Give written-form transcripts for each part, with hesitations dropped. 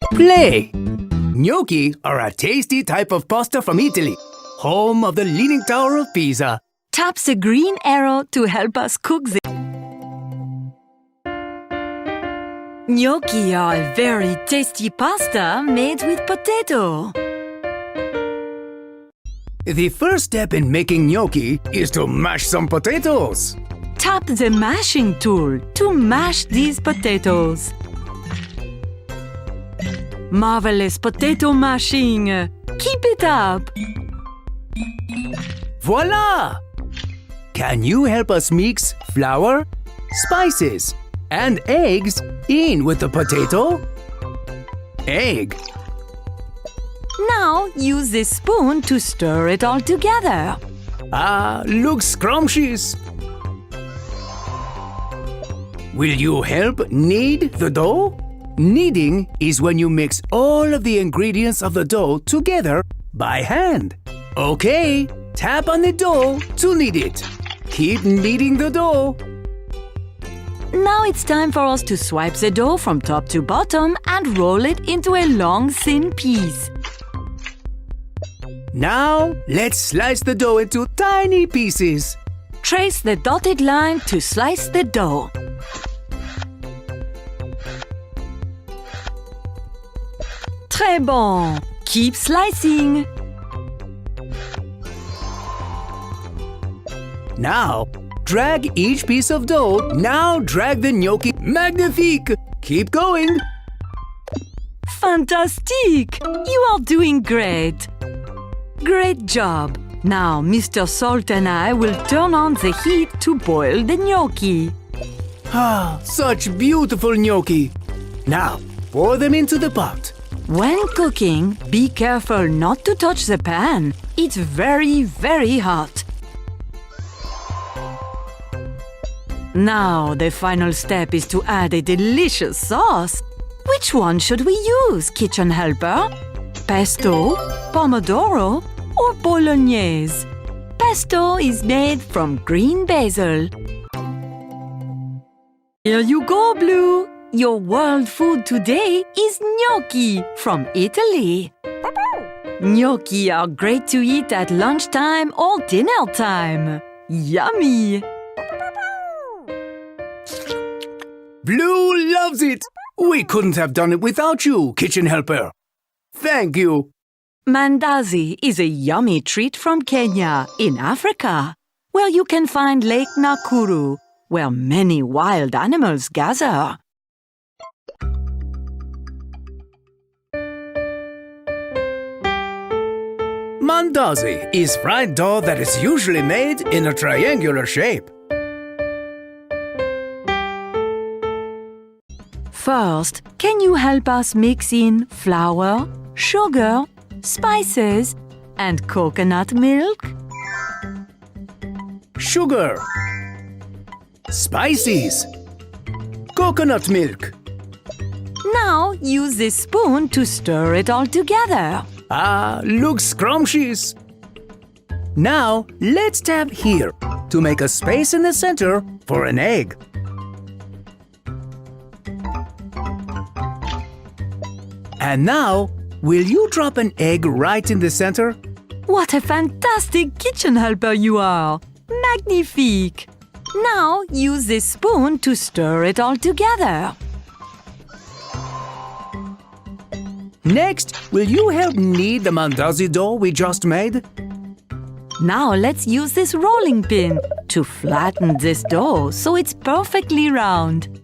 Play! Gnocchi are a tasty type of pasta from Italy, home of the Leaning Tower of Pisa. Tap the green arrow to help us cook them. Gnocchi are a very tasty pasta made with potato. The first step in making gnocchi is to mash some potatoes. Tap the mashing tool to mash these potatoes. Marvelous potato mashing! Keep it up! Voila! Can you help us mix flour, spices, and eggs in with the potato? Egg. Now use this spoon to stir it all together. Ah, looks scrumptious. Will you help knead the dough? Kneading is when you mix all of the ingredients of the dough together by hand. Okay, tap on the dough to knead it. Keep kneading the dough. Now it's time for us to swipe the dough from top to bottom and roll it into a long, thin piece. Now, let's slice the dough into tiny pieces. Trace the dotted line to slice the dough. Très bon! Keep slicing. Now, drag each piece of dough. Now drag the gnocchi. Magnifique! Keep going. Fantastique! You are doing great. Great job. Now Mr. Salt and I will turn on the heat to boil the gnocchi. Ah, such beautiful gnocchi. Now, pour them into the pot. When cooking, be careful not to touch the pan. It's very, very hot. Now the final step is to add a delicious sauce. Which one should we use, kitchen helper? Pesto, pomodoro, or bolognese? Pesto is made from green basil. Here you go, Blue. Your world food today is gnocchi from Italy. Gnocchi are great to eat at lunchtime or dinner time. Yummy! Blue loves it. We couldn't have done it without you, kitchen helper. Thank you. Mandazi is a yummy treat from Kenya in Africa, where you can find Lake Nakuru, where many wild animals gather. Mandazi is fried dough that is usually made in a triangular shape. First, can you help us mix in flour, sugar, spices, and coconut milk? Sugar, spices, coconut milk. Now use this spoon to stir it all together. Ah, looks scrumptious. Now, let's tap here to make a space in the center for an egg. And now, will you drop an egg right in the center? What a fantastic kitchen helper you are! Magnifique! Now use this spoon to stir it all together. Next, will you help knead the Mandazi dough we just made? Now let's use this rolling pin to flatten this dough so it's perfectly round.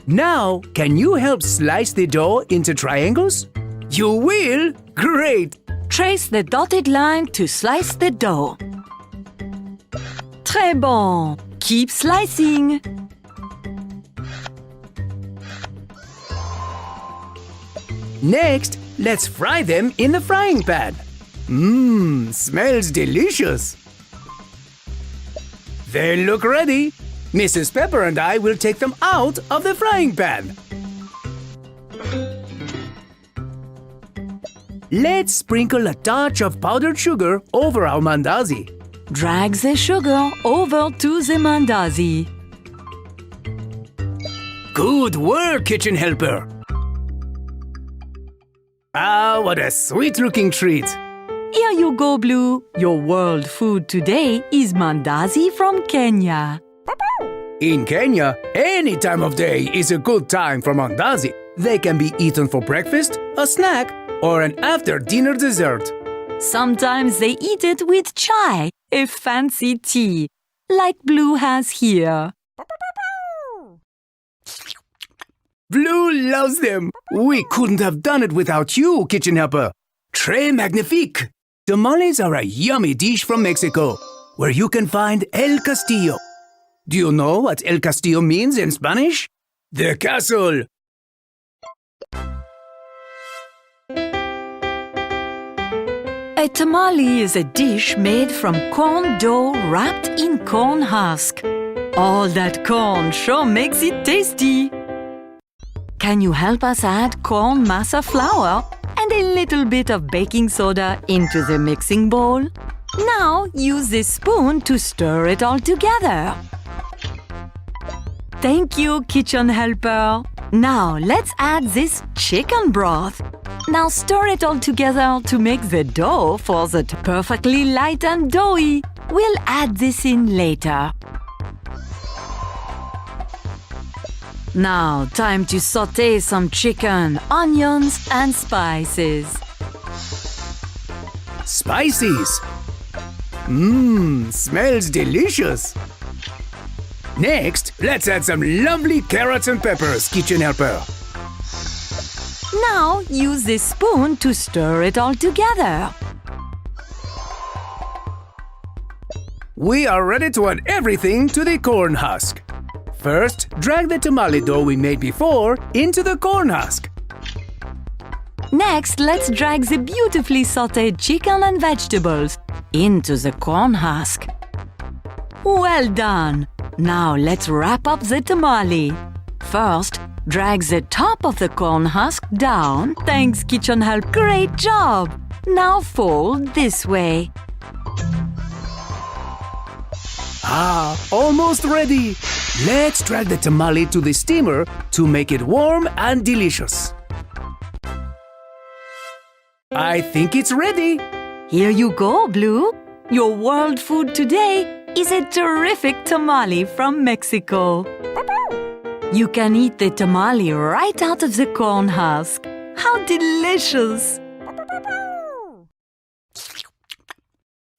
Now, can you help slice the dough into triangles? You will? Great! Trace the dotted line to slice the dough. Très bon! Keep slicing. Next, let's fry them in the frying pan. Smells delicious. They look ready. Mrs. Pepper and I will take them out of the frying pan. Let's sprinkle a touch of powdered sugar over our Mandazi. Drag the sugar over to the Mandazi. Good work, kitchen helper. Ah, what a sweet-looking treat! Here you go, Blue. Your world food today is Mandazi from Kenya. In Kenya, any time of day is a good time for Mandazi. They can be eaten for breakfast, a snack, or an after-dinner dessert. Sometimes they eat it with chai, a fancy tea, like Blue has here. Blue loves them! We couldn't have done it without you, kitchen helper! Très magnifique! Tamales are a yummy dish from Mexico, where you can find El Castillo. Do you know what El Castillo means in Spanish? The castle! A tamale is a dish made from corn dough wrapped in corn husk. All that corn sure makes it tasty. Can you help us add corn masa flour and a little bit of baking soda into the mixing bowl? Now use this spoon to stir it all together. Thank you, kitchen helper. Now let's add this chicken broth. Now stir it all together to make the dough for the perfectly light and doughy. We'll add this in later. Now, time to sauté some chicken, onions, and spices. Spices! Smells delicious! Next, let's add some lovely carrots and peppers, kitchen helper. Now, use this spoon to stir it all together. We are ready to add everything to the corn husk. First, drag the tamale dough we made before into the corn husk. Next, let's drag the beautifully sautéed chicken and vegetables into the corn husk. Well done! Now let's wrap up the tamale. First, drag the top of the corn husk down. Thanks, kitchen help. Great job! Now fold this way. Ah, almost ready! Let's drag the tamale to the steamer to make it warm and delicious. I think it's ready! Here you go, Blue. Your world food today is a terrific tamale from Mexico. You can eat the tamale right out of the corn husk. How delicious!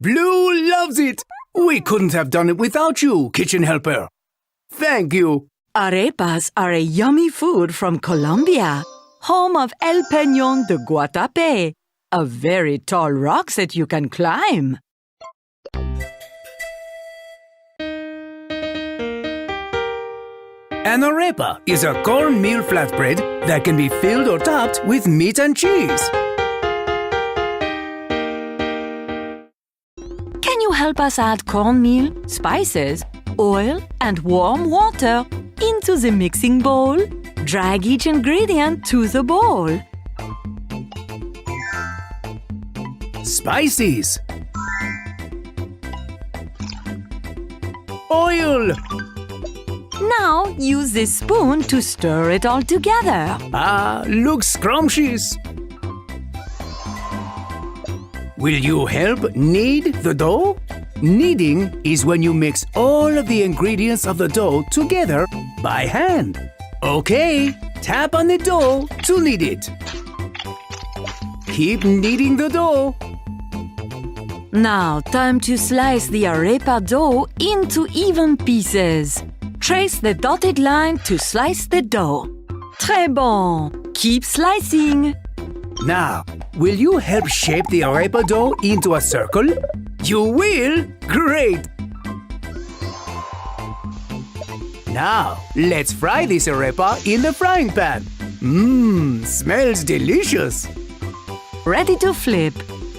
Blue loves it! We couldn't have done it without you, kitchen helper. Thank you. Arepas are a yummy food from Colombia, home of El Peñón de Guatapé, a very tall rock that you can climb. An arepa is a cornmeal flatbread that can be filled or topped with meat and cheese. Can you help us add cornmeal, spices, oil, and warm water into the mixing bowl? Drag each ingredient to the bowl. Spices. Oil. Now use this spoon to stir it all together. Ah, looks scrumptious. Will you help knead the dough? Kneading is when you mix all of the ingredients of the dough together by hand. Okay, tap on the dough to knead it. Keep kneading the dough. Now, time to slice the arepa dough into even pieces. Trace the dotted line to slice the dough. Très bon! Keep slicing. Now, will you help shape the arepa dough into a circle? You will? Great! Now, let's fry this arepa in the frying pan. Smells delicious. Ready to flip.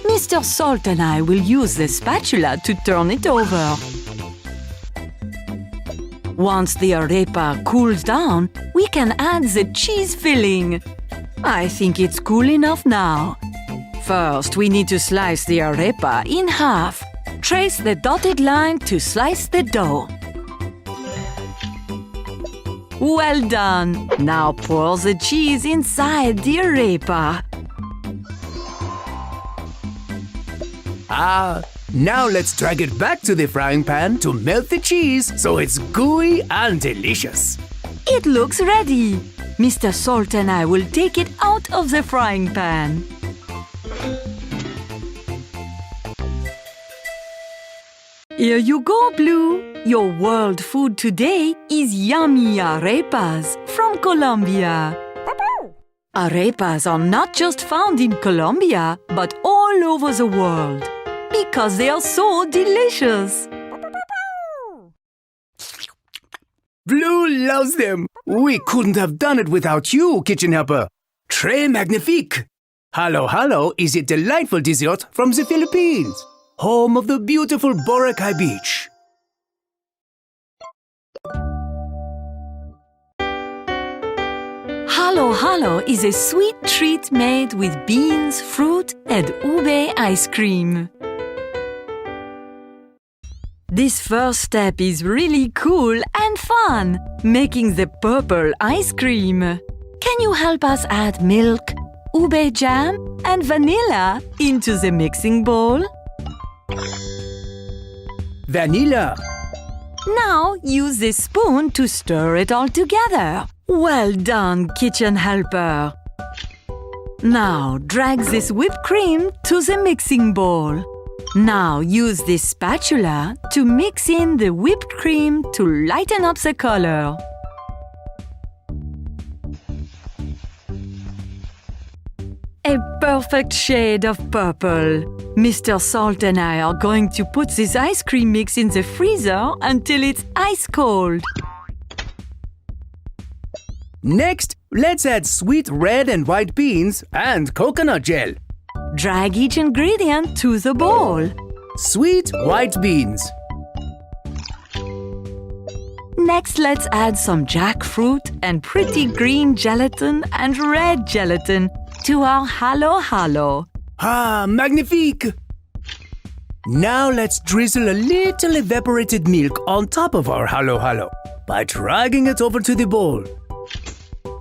Mr. Salt and I will use the spatula to turn it over. Once the arepa cools down, we can add the cheese filling. I think it's cool enough now. First, we need to slice the arepa in half. Trace the dotted line to slice the dough. Well done! Now pour the cheese inside the arepa. Now let's drag it back to the frying pan to melt the cheese so it's gooey and delicious. It looks ready. Mr. Salt and I will take it out of the frying pan. Here you go, Blue. Your world food today is yummy arepas from Colombia. Arepas are not just found in Colombia, but all over the world because they are so delicious. Blue loves them. We couldn't have done it without you, kitchen helper. Très magnifique. Halo halo is a delightful dessert from the Philippines, home of the beautiful Boracay Beach. Halo halo is a sweet treat made with beans, fruit, and ube ice cream. This first step is really cool and fun, making the purple ice cream. Can you help us add milk, ube jam, and vanilla into the mixing bowl? Vanilla. Now use the spoon to stir it all together. Well done, kitchen helper. Now drag this whipped cream to the mixing bowl. Now use this spatula to mix in the whipped cream to lighten up the color. A perfect shade of purple. Mr. Salt and I are going to put this ice cream mix in the freezer until it's ice cold. Next, let's add sweet red and white beans and coconut gel. Drag each ingredient to the bowl. Sweet white beans. Next, let's add some jackfruit and pretty green gelatin and red gelatin to our halo halo. Magnifique! Now let's drizzle a little evaporated milk on top of our halo halo by dragging it over to the bowl.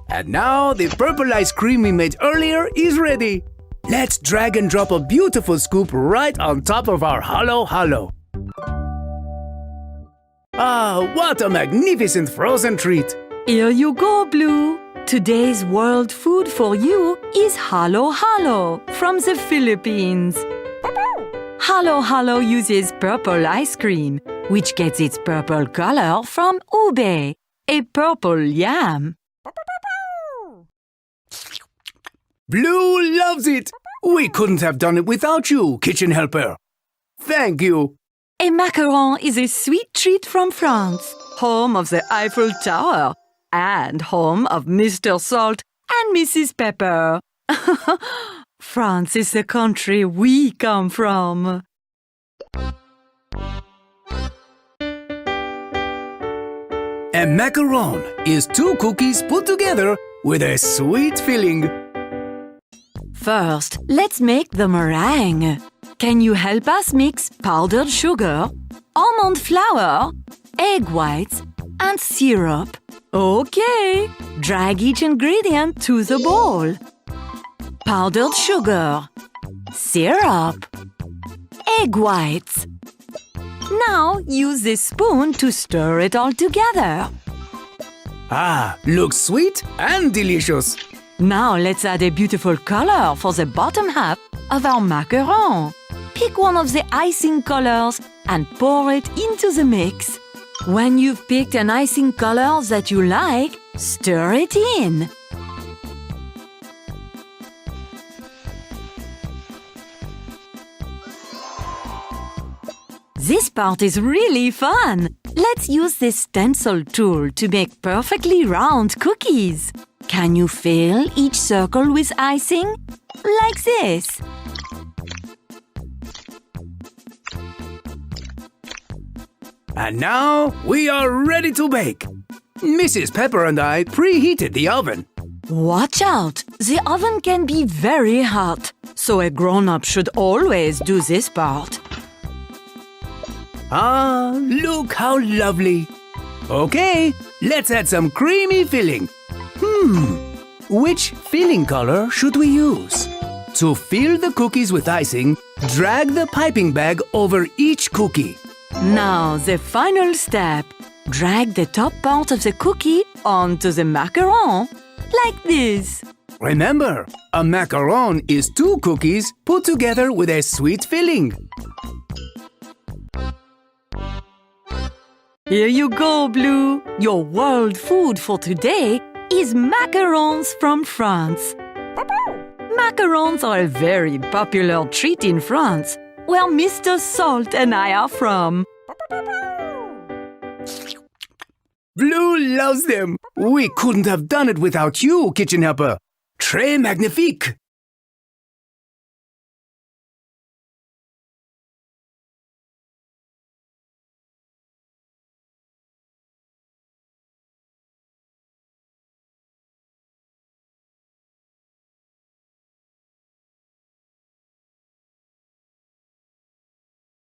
And now the purple ice cream we made earlier is ready. Let's drag and drop a beautiful scoop right on top of our halo halo. What a magnificent frozen treat! Here you go, Blue. Today's world food for you is halo halo from the Philippines. Halo halo uses purple ice cream, which gets its purple color from ube, a purple yam. Blue loves it! We couldn't have done it without you, kitchen helper. Thank you. A macaron is a sweet treat from France, home of the Eiffel Tower and home of Mr. Salt and Mrs. Pepper. France is the country we come from. A macaron is 2 cookies put together with a sweet filling. First, let's make the meringue. Can you help us mix powdered sugar, almond flour, egg whites, and syrup? Okay, drag each ingredient to the bowl. Powdered sugar, syrup, egg whites. Now use this spoon to stir it all together. Looks sweet and delicious. Now let's add a beautiful color for the bottom half of our macaron. Pick one of the icing colors and pour it into the mix. When you've picked an icing color that you like, stir it in. This part is really fun. Let's use this stencil tool to make perfectly round cookies. Can you fill each circle with icing? Like this. And now we are ready to bake. Mrs. Pepper and I preheated the oven. Watch out! The oven can be very hot, so a grown-up should always do this part. Look how lovely. Okay, let's add some creamy filling. Which filling color should we use? To fill the cookies with icing, drag the piping bag over each cookie. Now the final step. Drag the top part of the cookie onto the macaron, like this. Remember, a macaron is 2 cookies put together with a sweet filling. Here you go, Blue. Your world food for today is macarons from France. Macarons are a very popular treat in France, where Mr. Salt and I are from. Blue loves them. We couldn't have done it without you, kitchen helper. Très magnifique.